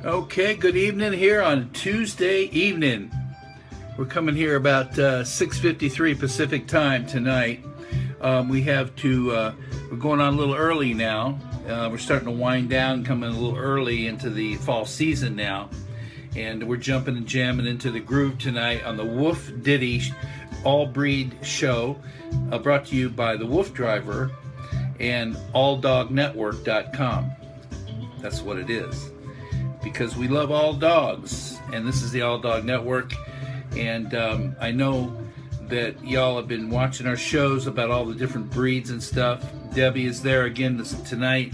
Okay, good evening here on Tuesday evening. We're coming here about 6:53 Pacific time tonight. We're going on a little early now. We're starting to wind down, coming a little early into the fall season now. And we're jumping and jamming into the groove tonight on the WooF Ditty all-breed show, brought to you by the WooF Driver and alldognetwork.com. That's what it is. Because we love all dogs, and this is the All Dog Network, and I know that y'all have been watching our shows about all the different breeds and stuff. Debbie is there again tonight,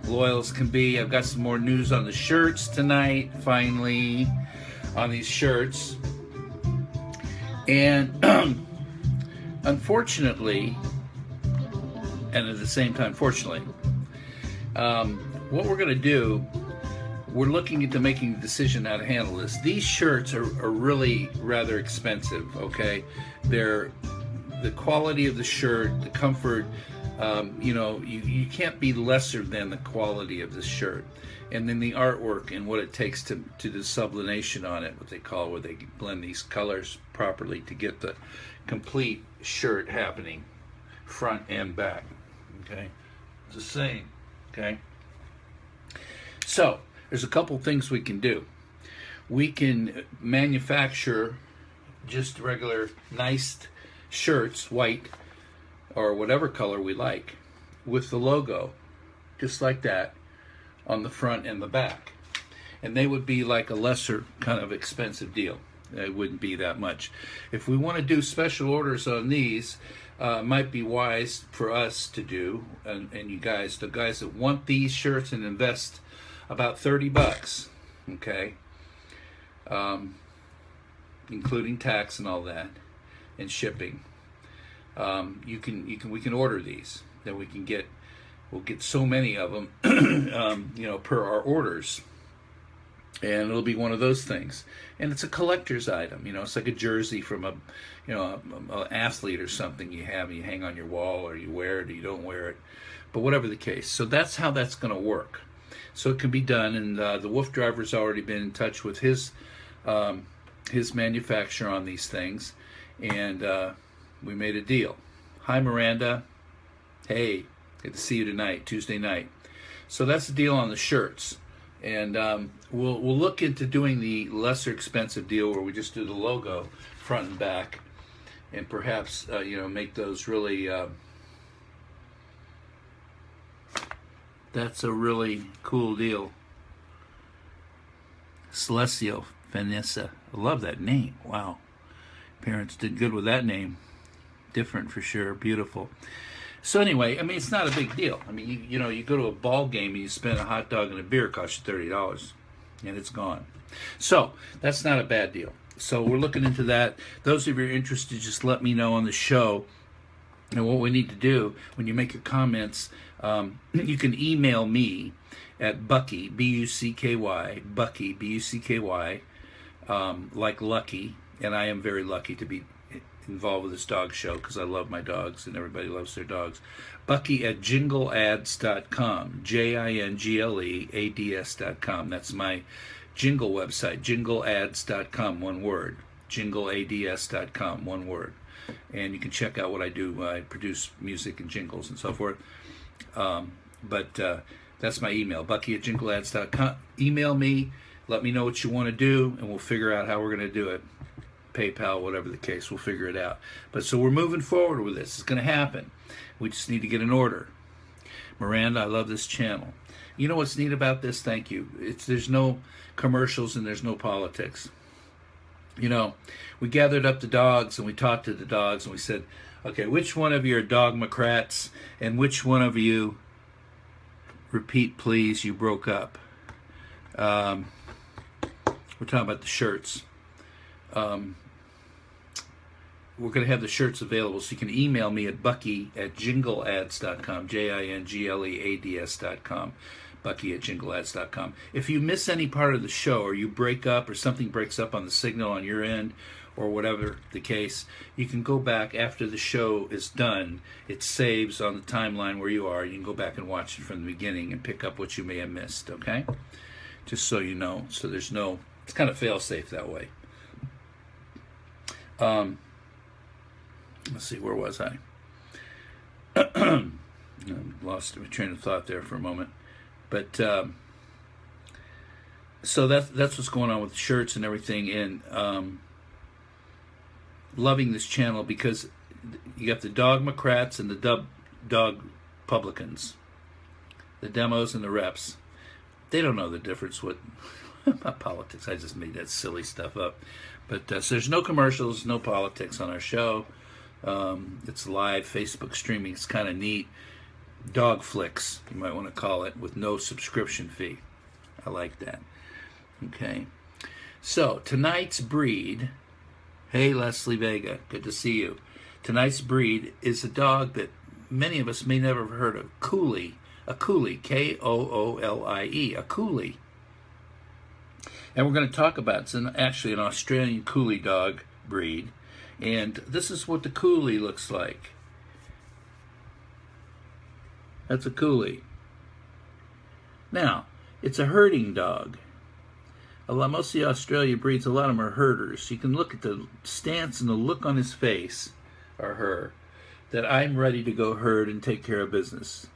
loyal as can be. I've got some more news on the shirts tonight, finally, on these shirts. And unfortunately, and at the same time, fortunately, what we're going to do, we're looking into making a decision how to handle this. These shirts are really rather expensive, okay? They're the quality of the shirt, the comfort, you can't be lesser than the quality of this shirt. And then the artwork and what it takes to the sublimation on it, what they call, where they blend these colors properly to get the complete shirt happening, front and back, okay? It's the same, okay? So, there's a couple things we can do. We can manufacture just regular nice shirts, white or whatever color we like, with the logo, just like that, on the front and the back. And they would be like a lesser kind of expensive deal. It wouldn't be that much. If we want to do special orders on these, it might be wise for us to do, and you guys, the guys that want these shirts and invest about $30, okay, including tax and all that, and shipping. We can order these. Then we'll get so many of them, per our orders, and it'll be one of those things. And it's a collector's item. It's like a jersey from an athlete or something you hang on your wall, or you wear it or you don't wear it, but whatever the case. So that's how that's going to work. So it can be done, and the WooF Driver's already been in touch with his manufacturer on these things, and we made a deal. Hi, Miranda. Hey, good to see you tonight, Tuesday night. So that's the deal on the shirts, and we'll look into doing the lesser expensive deal where we just do the logo front and back, and perhaps make those really. That's a really cool deal. Celestio Vanessa. I love that name. Wow. Parents did good with that name. Different for sure. Beautiful. So anyway, it's not a big deal. You go to a ball game and you spend a hot dog and a beer, costs you $30. And it's gone. So that's not a bad deal. So we're looking into that. Those of you who are interested, just let me know on the show. And what we need to do, when you make your comments, you can email me at Bucky, B-U-C-K-Y, Bucky, B-U-C-K-Y, like Lucky, and I am very lucky to be involved with this dog show because I love my dogs and everybody loves their dogs. Bucky at jingleads.com, JINGLEADS.com. That's my jingle website, jingleads.com, one word, jingleads.com, one word. And you can check out what I do. I produce music and jingles and so forth. But that's my email, Bucky at jingleads.com. Email me, let me know what you want to do, and we'll figure out how we're going to do it. PayPal, whatever the case, we'll figure it out. But so we're moving forward with this. It's going to happen. We just need to get an order. Miranda, I love this channel. You know what's neat about this? Thank you. There's no commercials and there's no politics. We gathered up the dogs and we talked to the dogs and we said, okay, which one of you are dogmocrats and which one of you, repeat please, you broke up? We're talking about the shirts. We're going to have the shirts available, so you can email me at Bucky at jingleads.com, JINGLEADS.com. Bucky at jingleads.com. If you miss any part of the show, or you break up, or something breaks up on the signal on your end, or whatever the case, you can go back after the show is done. It saves on the timeline where you are. You can go back and watch it from the beginning and pick up what you may have missed, okay? just so you know. So there's no, it's kind of fail-safe that way. Let's see, where was I? Lost my train of thought there for a moment. But so that's what's going on with shirts and everything, and loving this channel because you got the dogmocrats and the dog publicans, the demos and the reps. They don't know the difference with about politics. I just made that silly stuff up. But so there's no commercials, no politics on our show. It's live Facebook streaming. It's kind of neat. Dog flicks, you might want to call it, with no subscription fee. I like that. Okay. So tonight's breed. Hey, Leslie Vega, good to see you. Tonight's breed is a dog that many of us may never have heard of. Koolie. A Koolie, K-O-O-L-I-E, a Koolie. And we're going to talk about, it's actually an Australian Koolie dog breed. And this is what the Koolie looks like. That's a Koolie. Now, it's a herding dog. Most of the Australian breeds, a lot of them are herders. You can look at the stance and the look on his face, or her, that I'm ready to go herd and take care of business.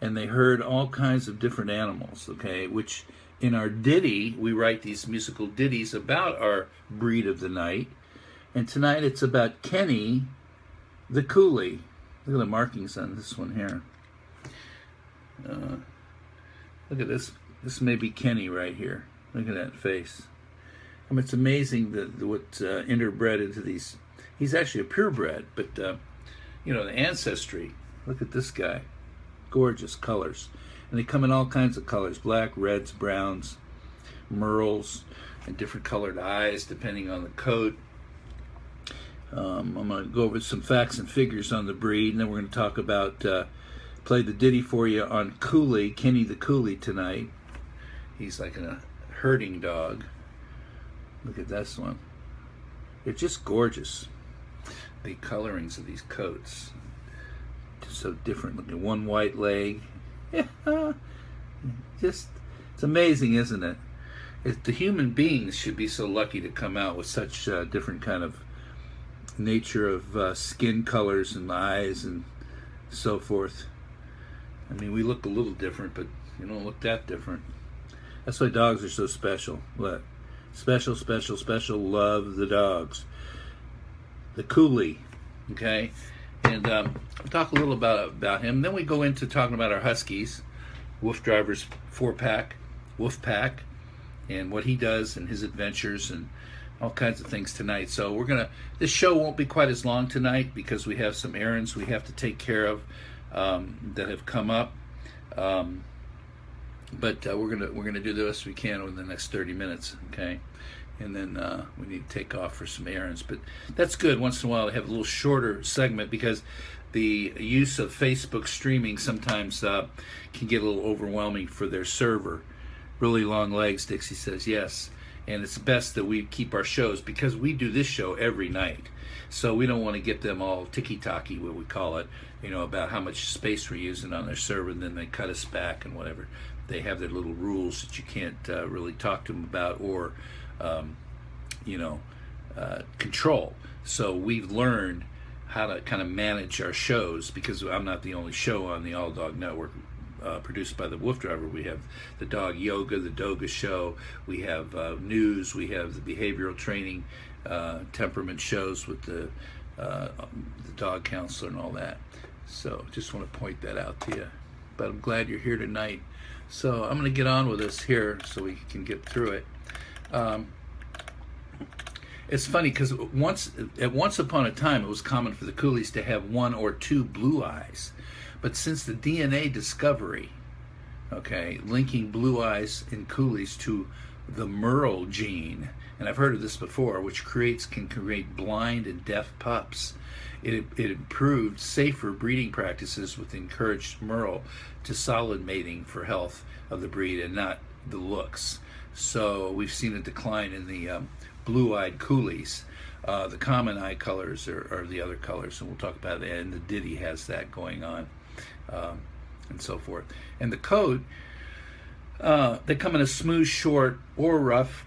And they herd all kinds of different animals, okay, which in our ditty, we write these musical ditties about our breed of the night. And tonight it's about Kenny the Koolie. Look at the markings on this one here. Look at this. This may be Kenny right here. Look at that face. I mean, it's amazing what's interbred into these. He's actually a purebred, but you know, the ancestry. Look at this guy. Gorgeous colors. And they come in all kinds of colors. Black, reds, browns, merles, and different colored eyes depending on the coat. I'm going to go over some facts and figures on the breed, and then we're going to talk about, play the ditty for you on Koolie, Kenny the Koolie tonight. He's like a herding dog. Look at this one. They're just gorgeous. The colorings of these coats. Just so different. Look at one white leg. Just, it's amazing, isn't it? The human beings should be so lucky to come out with such different kind of nature of skin colors and eyes and so forth. I mean, we look a little different, but you don't look that different. That's why dogs are so special. Look, special, special, special. Love the dogs. The Koolie, okay. And we'll talk a little about him. Then we go into talking about our Huskies, Wolf Driver's 4-pack, Wolf Pack, and what he does and his adventures and all kinds of things tonight. So this show won't be quite as long tonight because we have some errands we have to take care of that have come up. But we're gonna do the best we can within the next 30 minutes, okay? And then we need to take off for some errands. But that's good once in a while to have a little shorter segment because the use of Facebook streaming sometimes can get a little overwhelming for their server. Really long legs, Dixie says, yes. And it's best that we keep our shows because we do this show every night. So we don't want to get them all ticky-tacky, what we call it, you know, about how much space we're using on their server, and then they cut us back and whatever. They have their little rules that you can't really talk to them about or, you know, control. So we've learned how to kind of manage our shows because I'm not the only show on the All Dog Network produced by the Wolf Driver. We have the Dog Yoga, the Doga Show. We have news. We have the behavioral training, temperament shows with the dog counselor and all that. So just want to point that out to you. But I'm glad you're here tonight. So I'm going to get on with this here so we can get through it. It's funny because once upon a time it was common for the Koolies to have 1 or 2 blue eyes. But since the DNA discovery, okay, linking blue eyes in Koolies to the Merle gene, and I've heard of this before, which can create blind and deaf pups. It improved safer breeding practices with encouraged Merle to solid mating for health of the breed and not the looks. So we've seen a decline in the blue-eyed Koolies. The common eye colors are the other colors, and we'll talk about that. And the Ditty has that going on, and so forth. And the coat, They come in a smooth, short, or rough,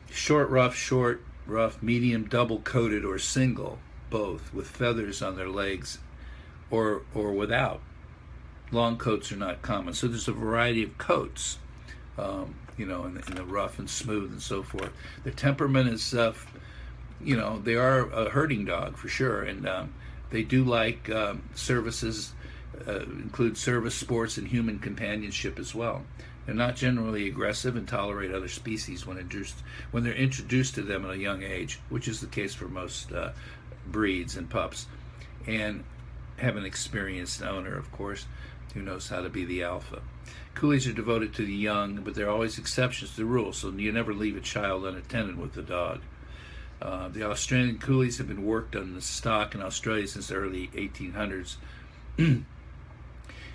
short, rough, medium, double coated, or single, both, with feathers on their legs or without. Long coats are not common. So there's a variety of coats, in the rough and smooth and so forth. The temperament is, they are a herding dog for sure, and they do like services, include service, sports, and human companionship as well. They're not generally aggressive and tolerate other species when they're introduced to them at a young age, which is the case for most breeds and pups, and have an experienced owner, of course, who knows how to be the alpha. Coolies are devoted to the young, but there are always exceptions to the rule, so you never leave a child unattended with the dog. The Australian Coolies have been worked on the stock in Australia since the early 1800s. And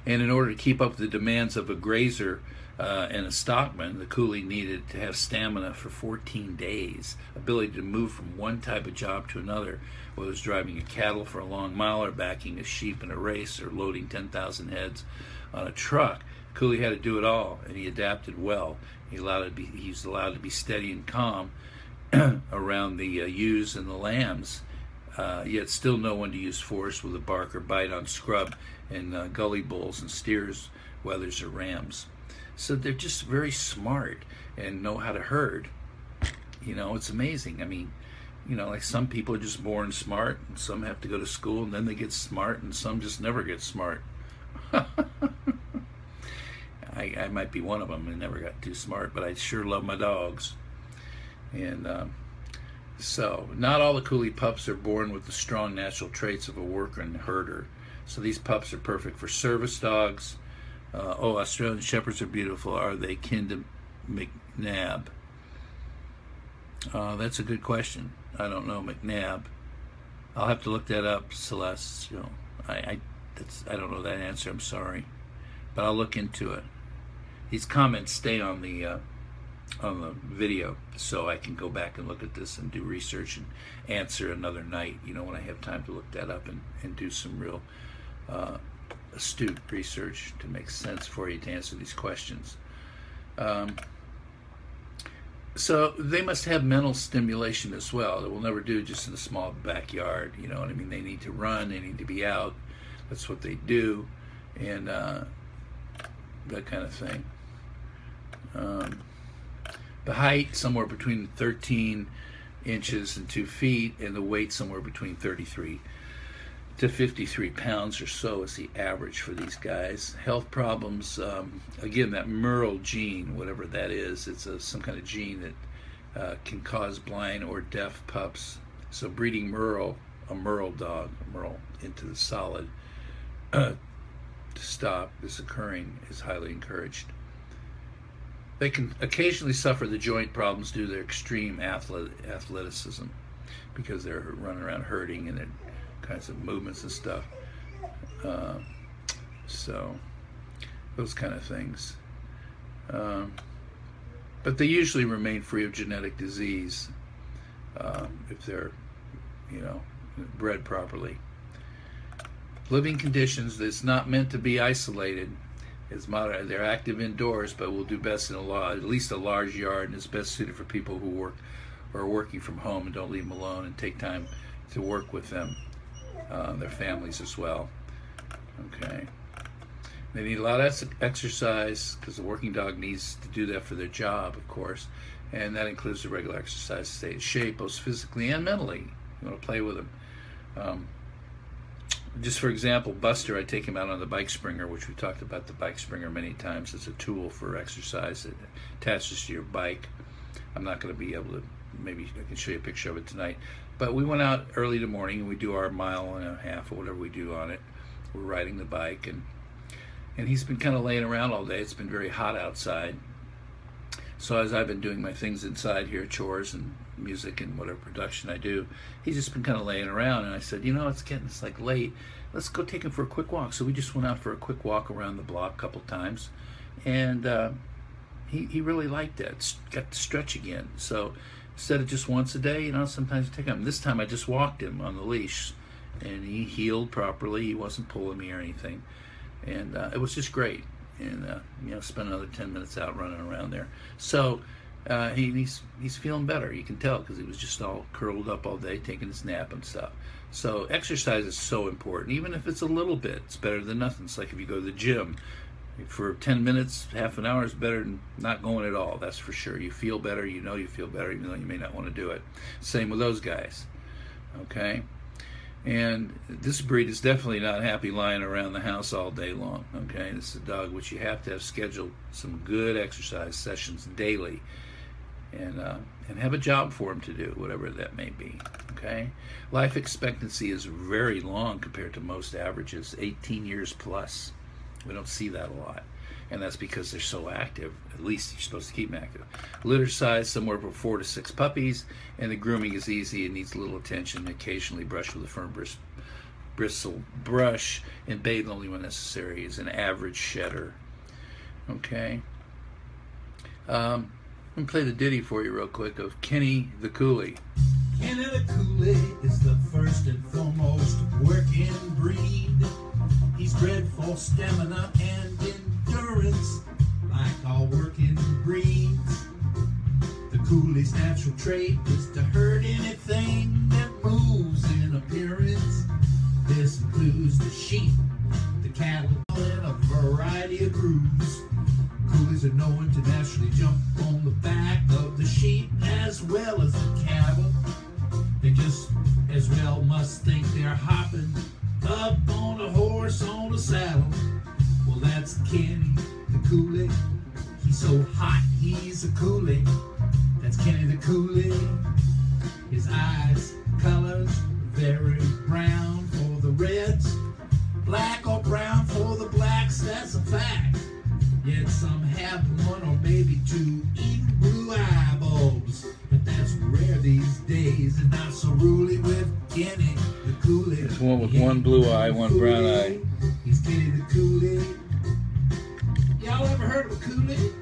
in order to keep up with the demands of a grazer and a stockman, the Koolie needed to have stamina for 14 days, ability to move from one type of job to another, whether it was driving a cattle for a long mile or backing a sheep in a race or loading 10,000 heads on a truck. Koolie had to do it all, and he adapted well. He was allowed to be steady and calm around the ewes and the lambs, yet still know when to use force with a bark or bite on scrub and gully bulls and steers, wethers, or rams. So they're just very smart and know how to herd. It's amazing. I mean, like some people are just born smart, and some have to go to school and then they get smart, and some just never get smart. I might be one of them and never got too smart, but I sure love my dogs. And so not all the Koolie pups are born with the strong natural traits of a worker and herder. So these pups are perfect for service dogs. Australian Shepherds are beautiful. Are they kin to McNab? That's a good question. I don't know McNab. I'll have to look that up, Celeste. I don't know that answer. I'm sorry, but I'll look into it. These comments stay on the video, so I can go back and look at this and do research and answer another night. When I have time to look that up and do some real astute research to make sense for you to answer these questions. So they must have mental stimulation as well. That we'll never do just in a small backyard. You know what I mean? They need to run. They need to be out. That's what they do, and that kind of thing. The height somewhere between 13 inches and 2 feet, and the weight somewhere between 33 to 53 pounds or so is the average for these guys. Health problems, again, that Merle gene, whatever that is, it's some kind of gene that can cause blind or deaf pups. So breeding Merle, a Merle dog, into the solid to stop this occurring is highly encouraged. They can occasionally suffer the joint problems due to their extreme athleticism, because they're running around herding and their kinds of movements and stuff. So those kind of things. But they usually remain free of genetic disease if they're, bred properly. Living conditions, it's not meant to be isolated. It's moderate. They're active indoors, but will do best in at least a large yard, and is best suited for people who are working from home and don't leave them alone, and take time to work with them, their families as well. Okay. They need a lot of exercise, because the working dog needs to do that for their job, of course, and that includes the regular exercise to stay in shape, both physically and mentally. You want to play with them. Just for example, Buster, I take him out on the bike springer, which we've talked about the bike springer many times. It's a tool for exercise that attaches to your bike. I'm not going to be able to, maybe I can show you a picture of it tonight. But we went out early in the morning and we do our mile and a half or whatever we do on it. We're riding the bike, and he's been kind of laying around all day. It's been very hot outside. So as I've been doing my things inside here, chores and music and whatever production I do, he's just been kind of laying around, and I said, it's like late, let's go take him for a quick walk. So we just went out for a quick walk around the block a couple times, and he really liked that. Got to stretch again. So instead of just once a day, sometimes I take him. This time I just walked him on the leash, and he healed properly. He wasn't pulling me or anything, and it was just great. and you know, spend another 10 minutes out running around there. So he's feeling better. You can tell because he was just all curled up all day taking his nap and stuff. So exercise is so important, even if it's a little bit. It's better than nothing. It's like if you go to the gym for 10 minutes, half an hour is better than not going at all. That's for sure. You feel better. You know you feel better, even though you may not want to do it. Same with those guys. Okay. And this breed is definitely not happy lying around the house all day long. Okay, this is a dog which you have to have scheduled some good exercise sessions daily, and have a job for him to do, whatever that may be. Okay, life expectancy is very long compared to most averages, 18 years plus. We don't see that a lot, and that's because they're so active. At least you're supposed to keep them active. Litter size somewhere from 4 to 6 puppies, and the grooming is easy. It needs a little attention. Occasionally brush with a firm bristle brush, and bathe only when necessary. Is an average shedder. Okay. Let me play the ditty for you real quick of Kenny the Koolie. Kenny the Koolie is the first and foremost working breed. He's bred for stamina and endurance, like all working breeds. The Koolie's natural trait is to herd anything that moves in appearance. This includes the sheep, the cattle, and a variety of grooves. Koolies are known to naturally jump on the back of the sheep as well as the cattle. They just as well must think they're hopping up on a horse on a saddle. Well, that's Kenny the Koolie. He's so hot, he's a Koolie. That's Kenny the Koolie. His eyes, colors, very brown for the reds, black or brown for the blacks, that's a fact. Yet some have one or maybe two even blue eye bulbs, but that's rare these days, and not so ruly with Kenny the Koolie. There's one with one blue eye, one brown eye. He's Kenny the Koolie. Y'all ever heard of a Koolie?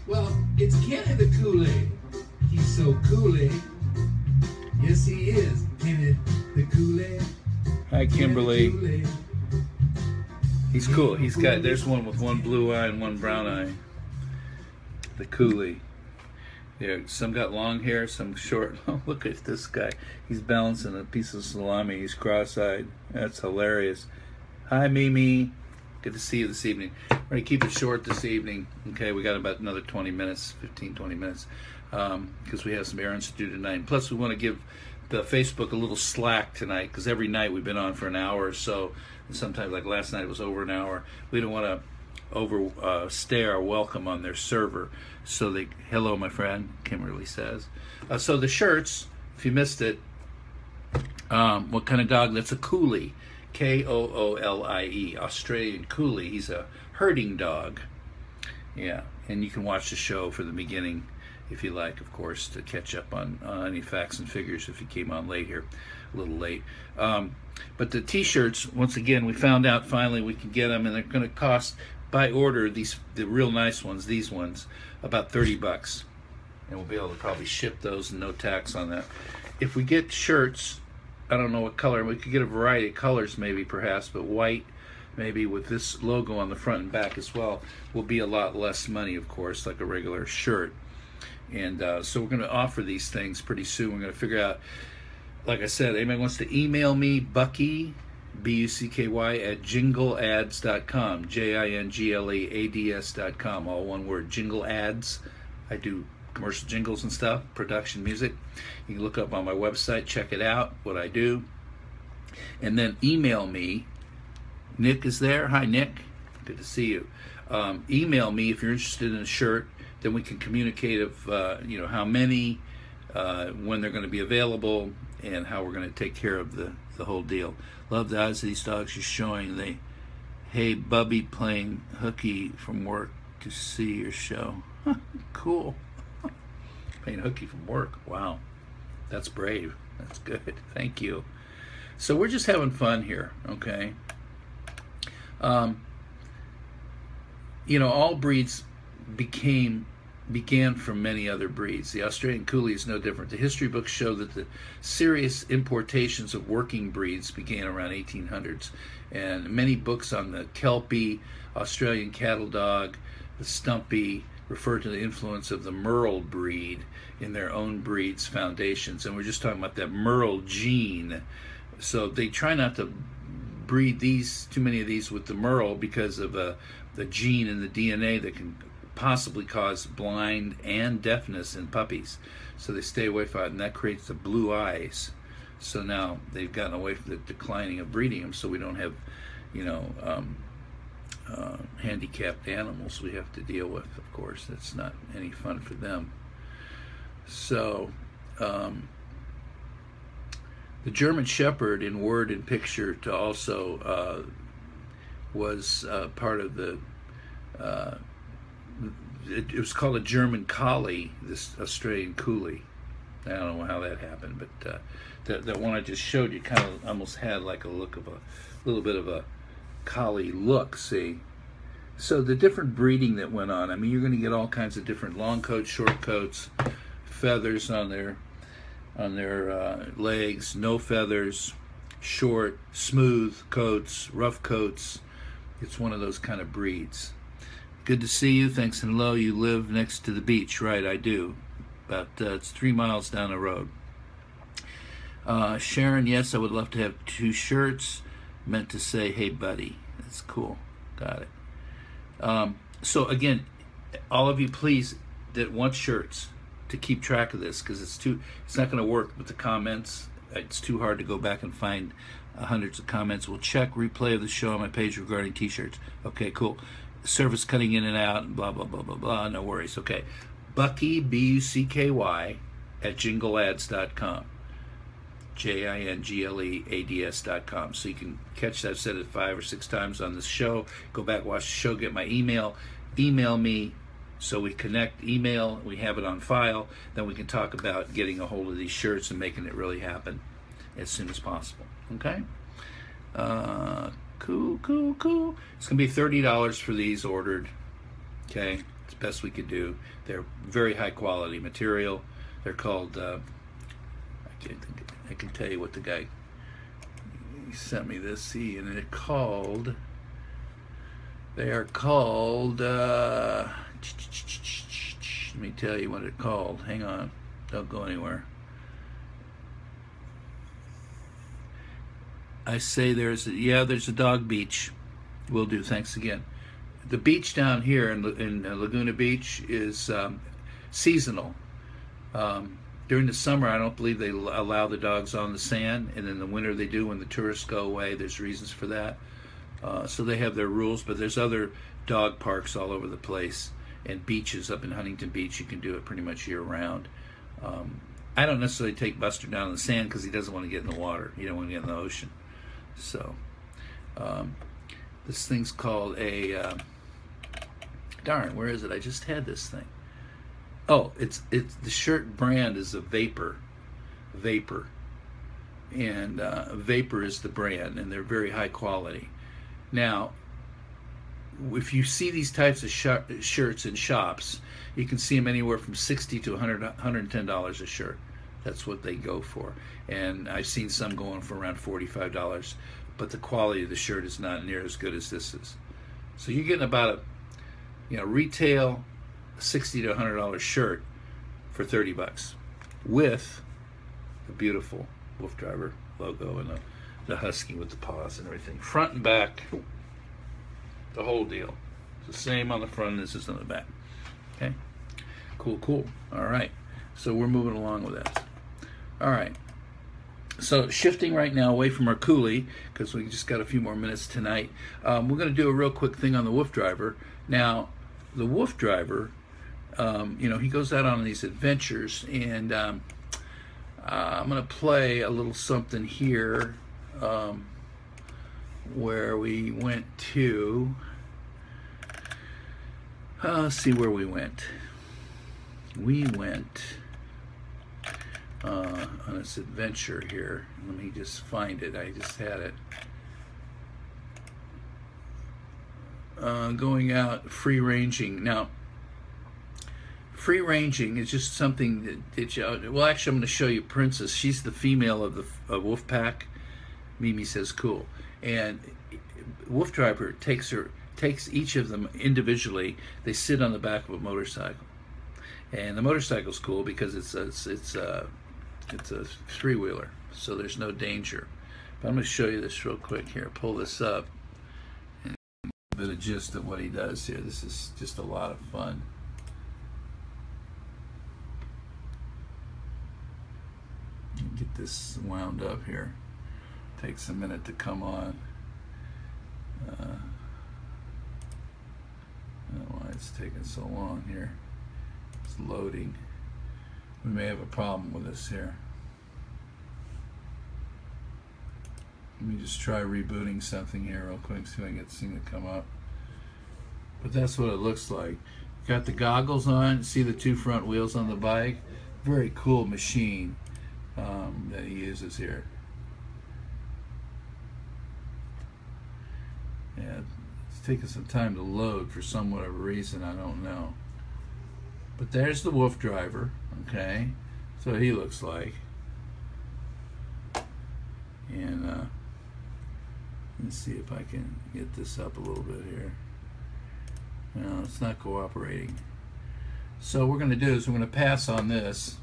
Well, it's Kenny the Koolie. He's so Koolie. Yes, he is. Kenny the Koolie. Hi, Kimberly. He's cool. He's got, there's one with one blue eye and one brown eye. The Koolie. Yeah, some got long hair, some short. Oh, look at this guy. He's balancing a piece of salami. He's cross-eyed. That's hilarious. Hi, Mimi. Good to see you this evening. We're going to keep it short this evening. Okay, we got about another 20 minutes, 15, 20 minutes, because we have some errands to do tonight. And plus, we want to give the Facebook a little slack tonight, because every night we've been on for an hour or so. And sometimes, like last night, it was over an hour. We don't want to overstay our welcome on their server. So they, hello, my friend, Kimberly says. So the shirts, if you missed it, what kind of dog? That's a Koolie. Koolie, Australian Koolie. He's a herding dog. Yeah, and you can watch the show for the beginning if you like, of course, to catch up on any facts and figures if you came on late here, a little late. But the t-shirts, once again, we found out finally we can get them, and they're going to cost, by order, the real nice ones, these ones, about $30. And we'll be able to probably ship those and no tax on that. If we get shirts, I don't know what color, we could get a variety of colors maybe perhaps, but white maybe with this logo on the front and back as well will be a lot less money, of course, like a regular shirt. And so we're going to offer these things pretty soon. We're going to figure out, like I said, anybody wants to email me, Bucky, B-U-C-K-Y, at jingleads.com, jingleads.com, all one word, Jingle Ads. I do commercial jingles and stuff, production music. You can look up on my website, check it out, what I do. And then email me. Nick is there. Hi, Nick. Good to see you. Email me if you're interested in a shirt. Then we can communicate of how many, when they're going to be available, and how we're going to take care of the whole deal. Love the eyes of these dogs you're showing. Hey, Bubby playing hooky from work to see your show. Cool. Playing hooky from work. Wow. That's brave. That's good. Thank you. So we're just having fun here, okay? All breeds became began from many other breeds. The Australian Koolie is no different. The history books show that the serious importations of working breeds began around 1800s, and many books on the Kelpie, Australian cattle dog, the Stumpy refer to the influence of the Merle breed in their own breed's foundations. And we're just talking about that Merle gene. So they try not to breed too many of these with the Merle because of the gene in the DNA that can possibly cause blind and deafness in puppies. So they stay away from it, and that creates the blue eyes. So now they've gotten away from the declining of breeding them, so we don't have, handicapped animals we have to deal with. Of course, that's not any fun for them. So the German Shepherd, in word and picture, to also was part of the. It was called a German Collie, this Australian Koolie. I don't know how that happened, but that one I just showed you kind of almost had like a look of a little bit of a collie look, see? So the different breeding that went on, I mean, you're going to get all kinds of different long coats, short coats, feathers on their legs, no feathers, short, smooth coats, rough coats. It's one of those kind of breeds. Good to see you. Thanks and hello. You live next to the beach. Right, I do. About it's 3 miles down the road. Sharon, yes, I would love to have 2 shirts. Meant to say, hey, buddy. That's cool. Got it. So again, all of you, please, that want shirts, to keep track of this, because it's not going to work with the comments. It's too hard to go back and find hundreds of comments. We'll check replay of the show on my page regarding t-shirts. Okay, cool. Service cutting in and out and blah blah blah blah blah. No worries. Okay, Bucky, BUCKY at jingleads.com, JINGLEADS.com. So you can catch that. I've said it 5 or 6 times on this show. Go back, watch the show, get my email me, so we connect. Email, we have it on file. Then we can talk about getting a hold of these shirts and making it really happen as soon as possible. Okay. Cool. It's gonna be $30 for these ordered. Okay, it's the best we could do. They're very high quality material. They're called. I can tell you what the guy sent me this. And they're called. They are called. Let me tell you what it's called. Hang on. Don't go anywhere. I say there's a dog beach. Will do. Thanks again. The beach down here in Laguna Beach is seasonal. During the summer, I don't believe they allow the dogs on the sand, and in the winter they do when the tourists go away. There's reasons for that. So they have their rules, but there's other dog parks all over the place, and beaches up in Huntington Beach. You can do it pretty much year-round. I don't necessarily take Buster down in the sand because he doesn't want to get in the water. He don't want to get in the ocean. So this thing's called a darn, where is it? I just had this thing. Oh, it's the shirt brand is a Vapor, and Vapor is the brand, and they're very high quality. Now, if you see these types of shirts in shops, you can see them anywhere from $60 to $110 a shirt. That's what they go for. And I've seen some going for around $45, but the quality of the shirt is not near as good as this is. So you're getting about a retail $60 to $100 shirt for $30 with the beautiful WooF Driver logo and the husky with the paws and everything. Front and back, the whole deal. It's the same on the front as it is on the back. Okay? Cool. All right. So we're moving along with that. All right. So shifting right now away from our Koolie, because we just got a few more minutes tonight. We're going to do a real quick thing on the WooF Driver. Now, the WooF Driver, he goes out on these adventures, and I'm going to play a little something here where we went to. Let's see where we went. We went on this adventure here. Let me just find it. I just had it. Going out free ranging. Now, free ranging is just something that well, actually, I'm going to show you Princess. She's the female of the WooF pack. Mimi says cool, and WooF Driver takes each of them individually. They sit on the back of a motorcycle, and the motorcycle's cool because it's a three-wheeler, so there's no danger. But I'm going to show you this real quick here. Pull this up, and a bit of gist of what he does here. This is just a lot of fun. Get this wound up here. Takes a minute to come on. I don't know why it's taking so long here. It's loading. We may have a problem with this here. Let me just try rebooting something here real quick, see if I can get this thing to come up. But that's what it looks like. Got the goggles on. See the two front wheels on the bike? Very cool machine that he uses here. Yeah, it's taking some time to load for some whatever reason, I don't know. But there's the WooF Driver, okay? So he looks like. And let's see if I can get this up a little bit here. No, it's not cooperating. So what we're going to do is we're going to pass on this.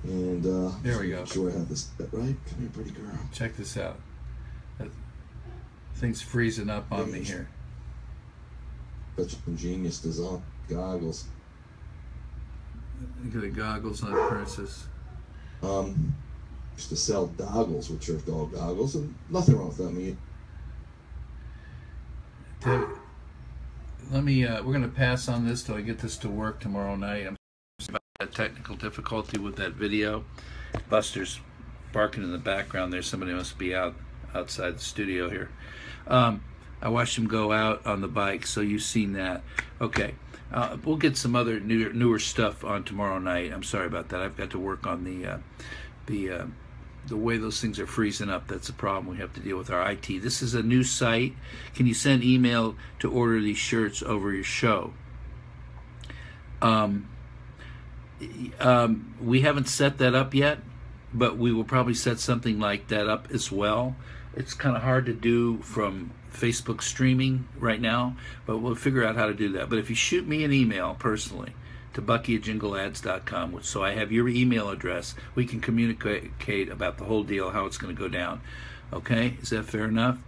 And there we go. Make sure I have this right. Come here, pretty girl. Check this out. That thing's freezing up on me here. Such ingenious design. Goggles. Look at the goggles on Princess. Used to sell goggles, which are dog goggles, and nothing wrong with that. I mean, let me. We're going to pass on this till I get this to work tomorrow night. I'm sorry about that technical difficulty with that video. Buster's barking in the background there. Somebody must be outside the studio here. I watched him go out on the bike, so you've seen that. Okay, we'll get some other newer stuff on tomorrow night. I'm sorry about that. I've got to work on the way those things are freezing up. That's a problem we have to deal with our IT. This is a new site. Can you send email to order these shirts over your show? We haven't set that up yet, but we will probably set something like that up as well. It's kind of hard to do from Facebook streaming right now, but we'll figure out how to do that. But if you shoot me an email personally to bucky@jingleads.com, so I have your email address, we can communicate about the whole deal, how it's going to go down. Okay, is that fair enough?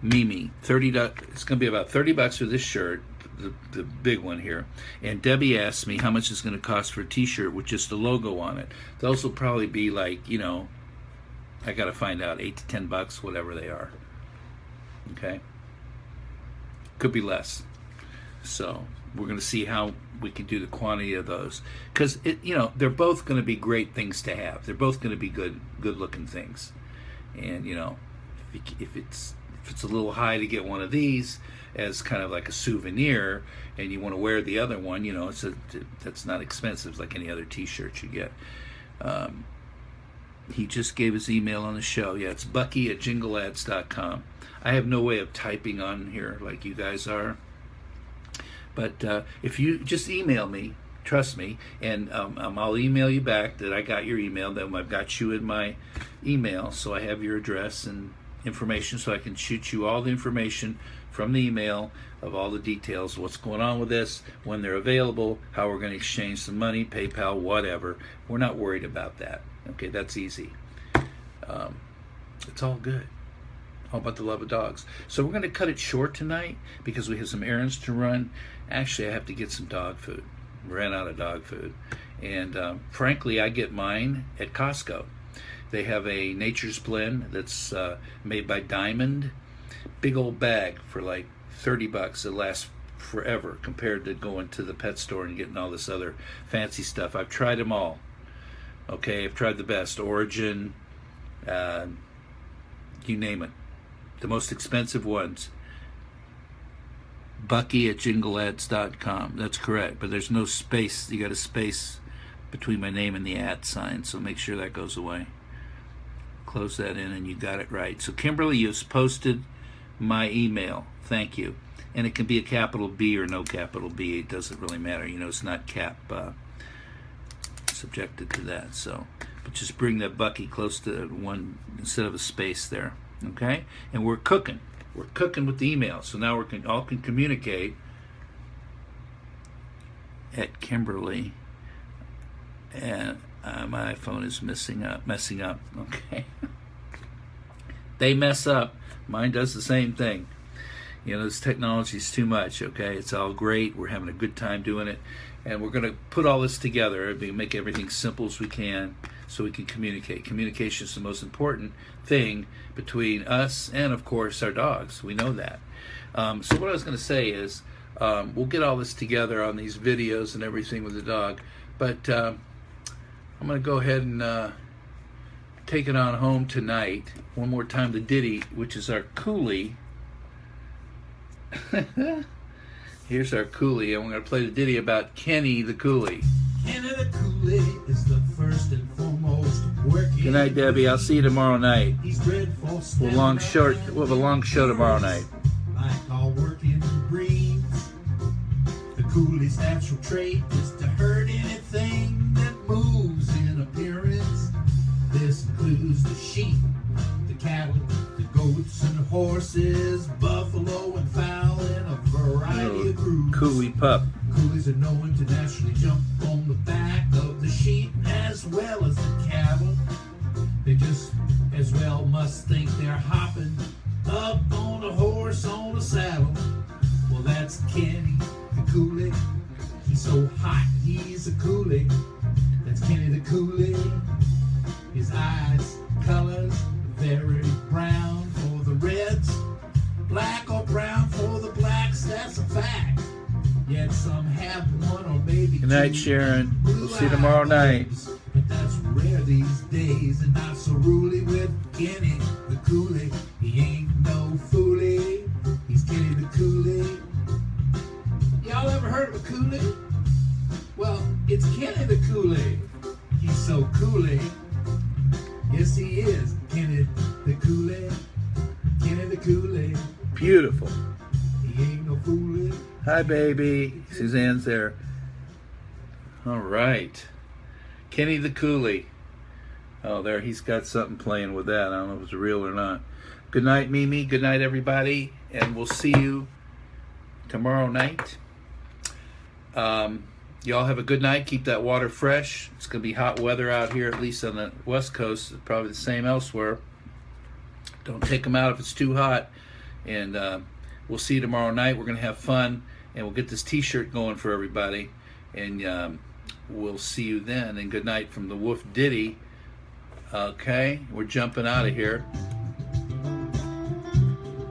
Mimi, $30. It's going to be about $30 for this shirt, the big one here. And Debbie asked me how much it's going to cost for a T-shirt with just the logo on it. Those will probably be like, you know, I got to find out, $8 to $10, whatever they are. Okay, could be less. So we're going to see how we can do the quantity of those, because they're both going to be great things to have. They're both going to be good looking things. And if it's a little high to get one of these as kind of like a souvenir, and you want to wear the other one, that's not expensive. It's like any other T-shirt you get. He just gave his email on the show. Yeah, it's bucky@jingleads.com. I have no way of typing on here like you guys are. But if you just email me, trust me, and I'll email you back that I got your email, that I've got you in my email, so I have your address and information, so I can shoot you all the information from the email of all the details, what's going on with this, when they're available, how we're going to exchange some money, PayPal, whatever. We're not worried about that. Okay, that's easy. It's all good. All about the love of dogs. So we're going to cut it short tonight because we have some errands to run. Actually, I have to get some dog food. Ran out of dog food. And frankly, I get mine at Costco. They have a Nature's Blend that's made by Diamond. Big old bag for like $30. It lasts forever compared to going to the pet store and getting all this other fancy stuff. I've tried them all. Okay, I've tried the best. Origin, you name it. The most expensive ones. Bucky@jingleads.com. That's correct, but there's no space. You got a space between my name and the @ sign, so make sure that goes away. Close that in and you got it right. So Kimberly, you've posted my email. Thank you. And it can be a capital B or no capital B. It doesn't really matter. It's not cap subjected to that. So, but just bring that Bucky close to one instead of a space there, okay? And we're cooking. We're cooking with the email. So now we all can communicate at Kimberly. And my iPhone is messing up. Okay. They mess up. Mine does the same thing. You know, this technology is too much, okay? It's all great. We're having a good time doing it. And we're going to put all this together and make everything simple as we can so we can communicate. Communication is the most important thing between us and, of course, our dogs. We know that. So what I was going to say is we'll get all this together on these videos and everything with the dog. But I'm going to go ahead and take it on home tonight. One more time, the Ditty, which is our Koolie. Here's our Koolie, and we're going to play the ditty about Kenny the Koolie. Kenny the Koolie is the first and foremost working. Good night, Debbie. I'll see you tomorrow night. He's dreadful. We'll have a long show tomorrow night. Like all working breeds, the Koolie's natural trait is to hurt anything that moves in appearance. This includes the sheep, the cattle, the goats and the horses, buffalo and fowl in a variety of groups. Koolie pup. Koolies are known to naturally jump on the back of the sheep as well as the cattle. They just as well must think they're hopping up on a horse on a saddle. Well, that's Kenny the Koolie. He's so hot, he's a Koolie. That's Kenny the Koolie. His eyes, colors, very brown for the reds, black or brown for the blacks, that's a fact. Yet some have one or maybe Good night, Sharon. We'll see you tomorrow night. But that's rare these days, and not so ruly with Kenny the Koolie. He ain't no foolie, he's Kenny the Koolie. Y'all ever heard of a Koolie? Well, it's Kenny the Koolie. He's so Koolie. Yes, he is. Kenny the Koolie. Kenny the Koolie. Beautiful. He ain't no foolie. Hi, baby. Suzanne's there. All right. Kenny the Koolie. Oh, there. He's got something playing with that. I don't know if it's real or not. Good night, Mimi. Good night, everybody. And we'll see you tomorrow night. Y'all have a good night. Keep that water fresh. It's going to be hot weather out here, at least on the West Coast. It's probably the same elsewhere. Don't take them out if it's too hot. And we'll see you tomorrow night. We're going to have fun. And we'll get this T-shirt going for everybody. And we'll see you then. And good night from the WooF Ditty. Okay? We're jumping out of here.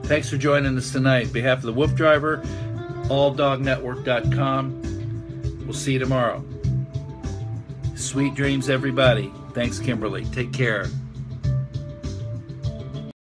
Thanks for joining us tonight. On behalf of the WooF Driver, alldognetwork.com. We'll see you tomorrow. Sweet dreams, everybody. Thanks, Kimberly. Take care.